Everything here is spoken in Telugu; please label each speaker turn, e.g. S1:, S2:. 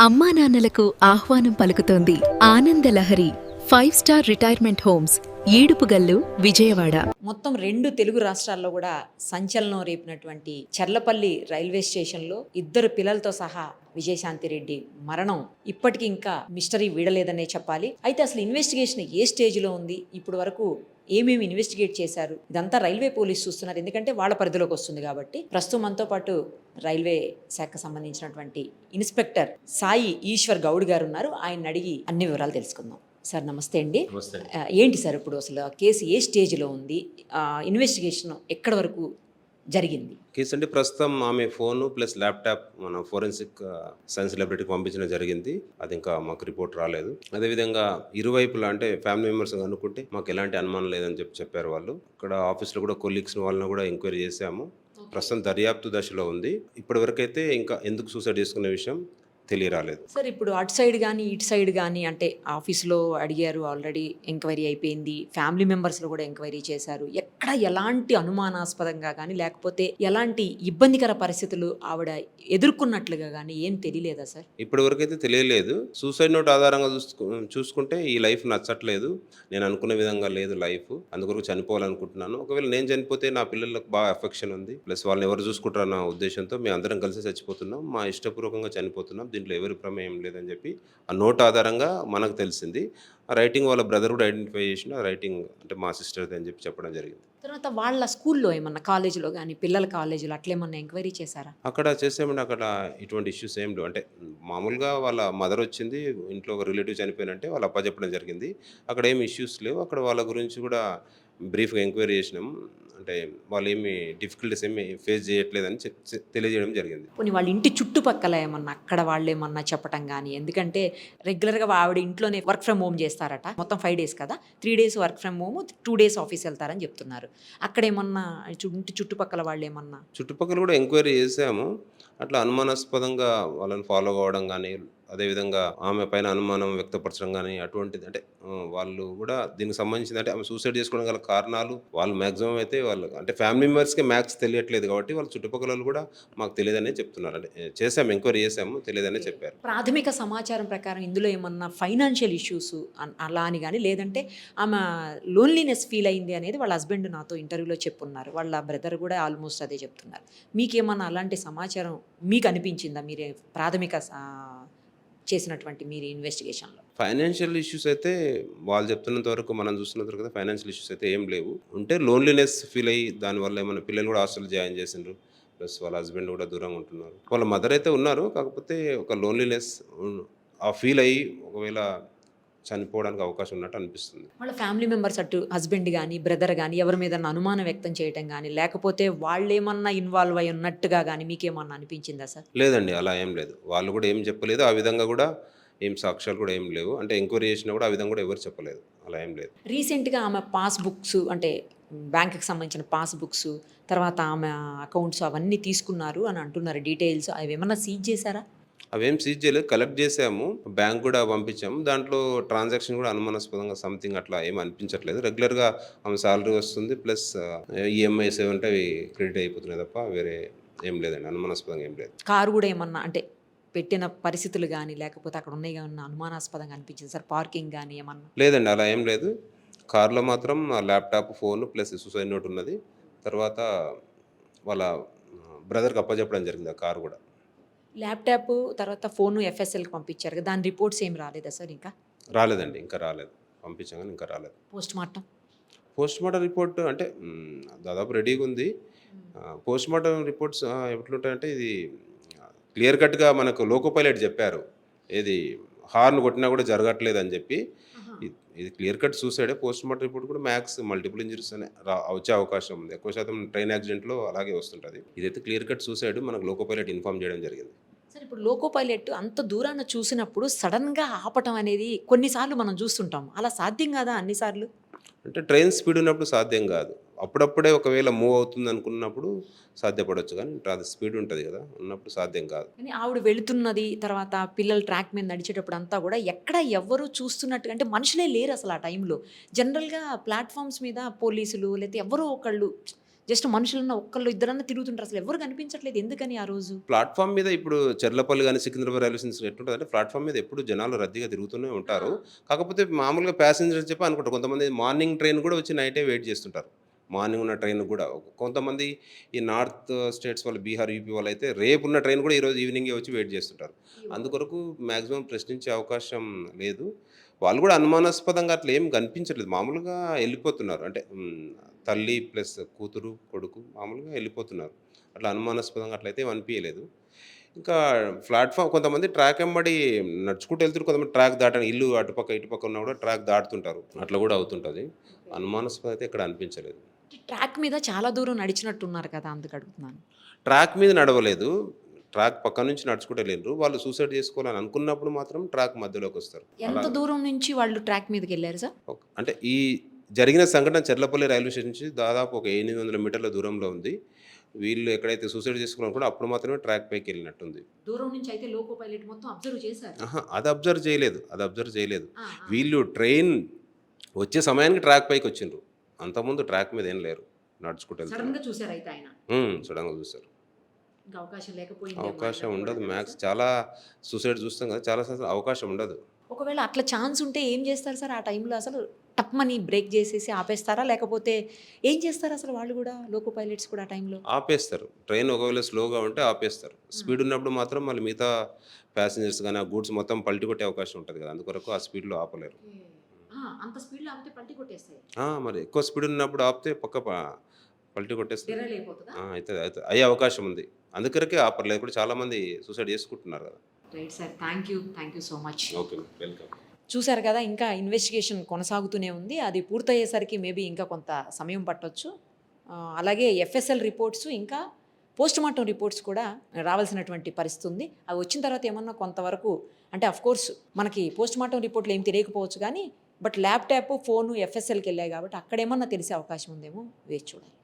S1: అమ్మా నాన్నలకు ఆహ్వానం పలుకుతోంది Ananda Lahari 5 star retirement homes Edupugallu Vijayawada.
S2: మొత్తం 2 తెలుగు రాష్ట్రాల్లో కూడా సంచలనం రేపినటువంటి చర్లపల్లి రైల్వే స్టేషన్లో 2 పిల్లలతో సహా విజయశాంతి రెడ్డి మరణం ఇప్పటికీ ఇంకా మిస్టరీ వీడలేదనే చెప్పాలి. అయితే అసలు ఇన్వెస్టిగేషన్ ఏ స్టేజ్లో ఉంది, ఇప్పుడు వరకు ఏమేమి ఇన్వెస్టిగేట్ చేశారు, ఇదంతా రైల్వే పోలీసు చూస్తున్నారు. ఎందుకంటే వాళ్ళ పరిధిలోకి వస్తుంది కాబట్టి. ప్రస్తుతం మనతో పాటు రైల్వే శాఖ సంబంధించినటువంటి ఇన్స్పెక్టర్ సాయి ఈశ్వర్ గౌడ్ గారు ఉన్నారు. ఆయన అడిగి అన్ని వివరాలు తెలుసుకుందాం. సార్ నమస్తే అండి. ఏంటి సార్ ఇప్పుడు అసలు కేసు ఏ స్టేజ్లో ఉంది, ఇన్వెస్టిగేషన్ ఎక్కడి వరకు జరిగింది?
S3: కేసు అంటే ప్రస్తుతం ఆమె ఫోను ప్లస్ ల్యాప్టాప్ మన ఫోరెన్సిక్ సైన్స్ ల్యాబొరేటరీకి పంపించడం జరిగింది. అది ఇంకా మాకు రిపోర్ట్ రాలేదు. అదేవిధంగా ఇరువైపులా అంటే ఫ్యామిలీ మెంబర్స్ అనుకుంటే మాకు ఎలాంటి అనుమానం లేదని చెప్పారు వాళ్ళు. ఇక్కడ ఆఫీస్లో కూడా కొలీగ్స్ వాళ్ళని కూడా ఎంక్వైరీ చేశాము. ప్రస్తుతం దర్యాప్తు దశలో ఉంది. ఇప్పటివరకైతే ఇంకా ఎందుకు సూసైడ్ చేసుకునే విషయం తెలియరాలేదు.
S2: సార్ ఇప్పుడు అటు సైడ్ కానీ ఇటు సైడ్ కానీ అంటే ఆఫీస్లో అడిగారు, ఆల్రెడీ ఎంక్వైరీ అయిపోయింది, ఫ్యామిలీ మెంబర్స్లో కూడా ఎంక్వైరీ చేశారు. ఎక్కడ ఎలాంటి అనుమానాస్పదంగా కానీ లేకపోతే ఎలాంటి ఇబ్బందికర పరిస్థితులు ఆవిడ ఎదుర్కొన్నట్లుగా కానీ ఏం తెలియలేదా సార్?
S3: ఇప్పటివరకైతే తెలియలేదు. సూసైడ్ నోట్ ఆధారంగా చూసుకుంటే ఈ లైఫ్ నచ్చట్లేదు, నేను అనుకున్న విధంగా లేదు లైఫ్, అందుకొరకు చనిపోవాలనుకుంటున్నాను. ఒకవేళ నేను చనిపోతే నా పిల్లలకు బాగా అఫెక్షన్ ఉంది, ప్లస్ వాళ్ళని ఎవరు చూసుకుంటారన్న ఉద్దేశంతో మేము అందరం కలిసి చచ్చిపోతున్నాం, మా ఇష్టపూర్వకంగా చనిపోతున్నాం, దీంట్లో ఎవరి ప్రమేయం లేదని చెప్పి ఆ నోట్ ఆధారంగా మనకు తెలిసింది. ఆ రైటింగ్ వాళ్ళ బ్రదర్ కూడా ఐడెంటిఫై చేసిన రైటింగ్ అంటే మా సిస్టర్ది అని చెప్పి చెప్పడం జరిగింది.
S2: తర్వాత వాళ్ళ స్కూల్లో ఏమన్నా కాలేజీలో కానీ పిల్లల కాలేజీలో అట్లేమన్నా ఎంక్వైరీ చేశారా?
S3: అక్కడ చేసామంటే అక్కడ ఇటువంటి ఇష్యూస్ ఏం లేవు. అంటే మామూలుగా వాళ్ళ మదర్ వచ్చింది, ఇంట్లో ఒక రిలేటివ్ చనిపోయినంటే వాళ్ళ అప్ప చెప్పడం జరిగింది. అక్కడ ఏమి ఇష్యూస్ లేవు. అక్కడ వాళ్ళ గురించి కూడా బ్రీఫ్గా ఎంక్వైరీ చేసినాం. అంటే వాళ్ళు ఏమి డిఫికల్టీస్ ఏమి ఫేస్ చేయట్లేదని తెలియజేయడం జరిగింది.
S2: పోనీ వాళ్ళ ఇంటి చుట్టుపక్కల ఏమన్నా అక్కడ వాళ్ళు ఏమన్నా చెప్పడం కానీ, ఎందుకంటే రెగ్యులర్గా ఆవిడ ఇంట్లోనే వర్క్ ఫ్రమ్ హోమ్ చేస్తారట. మొత్తం 5 days కదా, 3 days work from home, 2 days office వెళ్తారని చెప్తున్నారు. అక్కడ ఏమన్నా ఇంటి చుట్టుపక్కల వాళ్ళు ఏమన్నా?
S3: చుట్టుపక్కల కూడా ఎంక్వైరీ చేసాము. అట్లా అనుమానాస్పదంగా వాళ్ళని ఫాలో కావడం కానీ, అదేవిధంగా ఆమె పైన అనుమానం వ్యక్తపరచడం కానీ అటువంటిది అంటే వాళ్ళు కూడా దీనికి సంబంధించింది అంటే ఆమె సూసైడ్ చేసుకోవడం గల కారణాలు వాళ్ళు మ్యాక్సిమం అయితే వాళ్ళు అంటే ఫ్యామిలీ మెంబర్స్కి మ్యాక్స్ తెలియట్లేదు కాబట్టి వాళ్ళు చుట్టుపక్కల వాళ్ళు కూడా మాకు తెలియదనే చెప్తున్నారు. అంటే చేసాము, ఎంక్వైరీ చేసాము, తెలియదనే చెప్పారు.
S2: ప్రాథమిక సమాచారం ప్రకారం ఇందులో ఏమన్నా ఫైనాన్షియల్ ఇష్యూస్ అలా అని కానీ, లేదంటే ఆమె లోన్లీనెస్ ఫీల్ అయింది అనేది వాళ్ళ హస్బెండ్ నాతో ఇంటర్వ్యూలో చెప్పున్నారు. వాళ్ళ బ్రదర్ కూడా ఆల్మోస్ట్ అదే చెప్తున్నారు. మీకేమన్నా అలాంటి సమాచారం మీకు అనిపించిందా మీరే ప్రాథమిక చేసినటువంటి మీరు ఇన్వెస్టిగేషన్లో?
S3: ఫైనాన్షియల్ ఇష్యూస్ అయితే వాళ్ళు చెప్తున్నంత వరకు మనం చూస్తున్నంత వరకు అయితే ఫైనాన్షియల్ ఇష్యూస్ అయితే ఏం లేవు. ఉంటే లోన్లీనెస్ ఫీల్ అయ్యి దానివల్ల ఏమైనా పిల్లలు కూడా హాస్టల్ జాయిన్ చేసిండ్రు, ప్లస్ వాళ్ళ హస్బెండ్ కూడా దూరంగా ఉంటున్నారు. వాళ్ళ మదర్ అయితే ఉన్నారు, కాకపోతే ఒక లోన్లీనెస్ ఆ ఫీల్ అయ్యి ఒకవేళ చనిపోవడానికి అవకాశం ఉన్నట్టు అనిపిస్తుంది.
S2: వాళ్ళ ఫ్యామిలీ మెంబర్స్ అటు హస్బెండ్ కానీ బ్రదర్ కానీ ఎవరి మీద అనుమానం వ్యక్తం చేయటం కానీ, లేకపోతే వాళ్ళు ఏమన్నా ఇన్వాల్వ్ అయి ఉన్నట్టుగా కానీ మీకేమన్నా అనిపించిందా సార్?
S3: లేదండి, అలా ఏం లేదు. వాళ్ళు కూడా ఏం చెప్పలేదు, ఆ విధంగా కూడా ఏం సాక్ష్యాలు కూడా ఏం లేవు. అంటే ఎంక్వైరీ చేసినా కూడా ఆ విధంగా కూడా ఎవరు చెప్పలేదు, అలా ఏం లేదు.
S2: రీసెంట్గా ఆమె పాస్ బుక్స్ అంటే బ్యాంకుకి సంబంధించిన పాస్ బుక్స్, తర్వాత ఆమె అకౌంట్స్ అవన్నీ తీసుకున్నారు అని అంటున్నారు. డీటెయిల్స్ అవి ఏమన్నా సీజ్ చేశారా?
S3: అవేం సీజ్ చేయలేదు, కలెక్ట్ చేసాము, బ్యాంక్ కూడా పంపించాము. దాంట్లో ట్రాన్సాక్షన్ కూడా అనుమానాస్పదంగా సంథింగ్ అట్లా ఏం అనిపించట్లేదు. రెగ్యులర్గా ఆమె సాలరీ వస్తుంది, ప్లస్ ఈఎంఐస్ ఏమంటే అవి క్రెడిట్ అయిపోతున్నాయి తప్ప వేరే ఏం లేదండి, అనుమానాస్పదంగా ఏం లేదు.
S2: కారు కూడా ఏమన్నా అంటే పెట్టిన పరిస్థితులు కానీ లేకపోతే అక్కడ ఉన్నాయి ఏమన్నా అనుమానాస్పదంగా అనిపించింది సార్? పార్కింగ్ కానీ ఏమన్నా?
S3: లేదండి, అలా ఏం లేదు. కార్లో మాత్రం laptop, phone plus suicide note ఉన్నది. తర్వాత వాళ్ళ బ్రదర్కి అప్పచెప్పడం జరిగింది ఆ కారు కూడా.
S2: ల్యాప్టాప్ తర్వాత ఫోను ఎఫ్ఎస్ఎల్కి పంపించారు కదా, దాని రిపోర్ట్స్ ఏం రాలేదా సార్? ఇంకా
S3: రాలేదండి, ఇంకా రాలేదు. పంపించాం కానీ ఇంకా రాలేదు.
S2: పోస్ట్ మార్టం
S3: రిపోర్ట్ అంటే దాదాపు రెడీగా ఉంది. పోస్ట్ మార్టం రిపోర్ట్స్ ఎట్లుంటాయంటే ఇది క్లియర్ కట్గా మనకు లోకో పైలట్ చెప్పారు, ఏది హార్న్ కొట్టినా కూడా జరగట్లేదు అని చెప్పి. ఇది క్లియర్ కట్ సూసైడే. పోస్ట్ మార్టం రిపోర్ట్ కూడా మ్యాక్స్ మల్టిపుల్ ఇంజరీస్ అనే వచ్చే అవకాశం ఉంది. ఎక్కువ శాతం ట్రైన్ యాక్సిడెంట్లో అలాగే వస్తుంటుంది. ఇదైతే క్లియర్ కట్ సూసైడ్ మనకు లోకో పైలట్ ఇన్ఫార్మ్ చేయడం జరిగింది.
S2: సార్ ఇప్పుడు లోకో పైలట్ అంత దూరాన చూసినప్పుడు సడన్గా ఆపటం అనేది కొన్నిసార్లు మనం చూస్తుంటాం, అలా సాధ్యం కాదా అన్నిసార్లు?
S3: అంటే ట్రైన్ స్పీడ్ ఉన్నప్పుడు సాధ్యం కాదు, అప్పుడప్పుడే ఒకవేళ మూవ్ అవుతుంది అనుకున్నప్పుడు సాధ్యపడవచ్చు, కానీ అది స్పీడ్ ఉంటుంది కదా, ఉన్నప్పుడు సాధ్యం కాదు.
S2: కానీ ఆవిడ వెళుతున్నది, తర్వాత పిల్లలు ట్రాక్ మీద నడిచేటప్పుడు అంతా కూడా ఎక్కడ ఎవరు చూస్తున్నట్టుగా అంటే మనుషులే లేరు అసలు ఆ టైంలో. జనరల్గా ప్లాట్ఫామ్స్ మీద పోలీసులు లేకపోతే ఎవరో ఒకళ్ళు జస్ట్ మనుషులున్న ఒక్కళ్ళు ఇద్దరన్నా తిరుగుతుంటారు, అసలు ఎవరు కనిపించట్లేదు, ఎందుకని ఆ రోజు?
S3: ప్లాట్ఫామ్ మీద ఇప్పుడు చెర్లపల్లి కానీ సికింద్రాబాద్ రైల్వే స్టేషన్ ఎట్లుంటుంది అంటే ప్లాట్ఫామ్ మీద ఎప్పుడు జనాలు రద్దీగా తిరుగుతూనే ఉంటారు. కాకపోతే మామూలుగా ప్యాసింజర్స్ చెప్పి అనుకుంటారు, కొంతమంది మార్నింగ్ ట్రైన్ కూడా వచ్చి నైటే వెయిట్ చేస్తుంటారు. మార్నింగ్ ఉన్న ట్రైన్ కూడా కొంతమంది ఈ నార్త్ స్టేట్స్ వాళ్ళు, బీహార్, యూపీ వాళ్ళు అయితే రేపు ఉన్న ట్రైన్ కూడా ఈరోజు ఈవినింగే వచ్చి వెయిట్ చేస్తుంటారు. అందుకొరకు మ్యాక్సిమం ప్రశ్నించే అవకాశం లేదు. వాళ్ళు కూడా అనుమానాస్పదంగా అట్లా ఏం కనిపించట్లేదు, మామూలుగా వెళ్ళిపోతున్నారు. అంటే తల్లి ప్లస్ కూతురు కొడుకు మామూలుగా వెళ్ళిపోతున్నారు. అట్లా అనుమానాస్పదంగా అట్లయితే ఏం అనిపించలేదు. ఇంకా ప్లాట్ఫామ్ కొంతమంది ట్రాక్ వెంబడి నడుచుకుంటూ వెళ్తారు, కొంతమంది ట్రాక్ దాటని ఇల్లు అటుపక్క ఇటుపక్క ఉన్నా కూడా ట్రాక్ దాటుతుంటారు, అట్లా కూడా అవుతుంటుంది. అనుమానాస్పద అయితే ఇక్కడ అనిపించలేదు.
S2: ట్రాక్ మీద చాలా దూరం నడిచినట్టున్నారు కదా, అందుకు అడుగుతున్నాను.
S3: ట్రాక్ మీద నడవలేదు, ట్రాక్ పక్క నుంచి నడుచుకుంటూ వెళ్ళిండ్రు. వాళ్ళు సూసైడ్ చేసుకోవాలని అనుకున్నప్పుడు మాత్రం ట్రాక్ మధ్యలోకి వస్తారు.
S2: ఎంత దూరం నుంచి వాళ్ళు ట్రాక్ మీదకి వెళ్ళారు సార్?
S3: అంటే ఈ జరిగిన సంఘటన చెర్లపల్లి రైల్వే స్టేషన్ నుంచి దాదాపు ఒక 800 మీటర్ల దూరంలో ఉంది. వీళ్ళు ఎక్కడైతే సూసైడ్ చేసుకోవాలనుకున్నా అప్పుడు మాత్రమే ట్రాక్ పైకి వెళ్ళినట్టుంది.
S2: దూరం నుంచి అయితే లోకో పైలట్ మొత్తం అబ్జర్వ్ చేశారు.
S3: అది అబ్జర్వ్ చేయలేదు. వీళ్ళు ట్రైన్ వచ్చే సమయానికి ట్రాక్ పైకి వచ్చిండ్రు, అంతకుముందు ట్రాక్ మీద ఏం లేరు, నడుచుకుంటూ
S2: సడన్ గా చూశారు అయితే ఆయన.
S3: సడన్గా చూస్తారు.
S2: ఇంకా అవకాశం లేకపోయింది.
S3: అవకాశం ఉండదు, మ్యాక్స్ చాలా సూసైడ్ చూస్తాం కదా, చాలా అవకాశం ఉండదు.
S2: ఒకవేళ అట్లా ఛాన్స్ ఉంటే ఏం చేస్తారు సార్ ఆ టైంలో? అసలు టప్మని బ్రేక్ చేసేసి ఆపేస్తారా, లేకపోతే ఏం చేస్తారు అసలు వాళ్ళు కూడా, లోకో పైలట్స్ కూడా ఆ టైంలో?
S3: ఆపేస్తారు. ట్రైన్ ఒకవేళ స్లోగా ఉంటే ఆపేస్తారు. స్పీడ్ ఉన్నప్పుడు మాత్రం మళ్ళీ మిగతా ప్యాసింజర్స్ కానీ ఆ గూడ్స్ మొత్తం పల్టీ కొట్టే అవకాశం ఉంటుంది కదా, అందుకొరకు ఆ స్పీడ్లో ఆపలేరు.
S2: అంత స్పీడ్లో ఆపితే పల్టీ కొట్టేస్తాయి.
S3: మరి ఎక్కువ స్పీడ్ ఉన్నప్పుడు ఆపితే పక్క పల్టీ కొట్టేస్తారు. అయితే అయ్యే అవకాశం ఉంది, అందుకొరకే ఆపర్లేదు. ఇప్పుడు చాలామంది సూసైడ్ చేసుకుంటున్నారు కదా.
S2: Right sir, thank you so much.
S3: Okay, welcome.
S2: చూశారు కదా, ఇంకా ఇన్వెస్టిగేషన్ కొనసాగుతూనే ఉంది. అది పూర్తయ్యేసరికి మేబీ ఇంకా కొంత సమయం పట్టొచ్చు. అలాగే ఎఫ్ఎస్ఎల్ రిపోర్ట్స్, ఇంకా పోస్ట్ మార్టం రిపోర్ట్స్ కూడా రావాల్సినటువంటి పరిస్థితి ఉంది. అవి వచ్చిన తర్వాత ఏమన్నా కొంతవరకు, అంటే అఫ్కోర్స్ మనకి పోస్ట్ మార్టం రిపోర్ట్లు ఏం తెలియకపోవచ్చు కానీ, బట్ ల్యాప్టాప్, ఫోను ఎఫ్ఎస్ఎల్కి వెళ్ళాయి కాబట్టి అక్కడేమన్నా తెలిసే అవకాశం ఉందేమో, వేచి చూడాలి.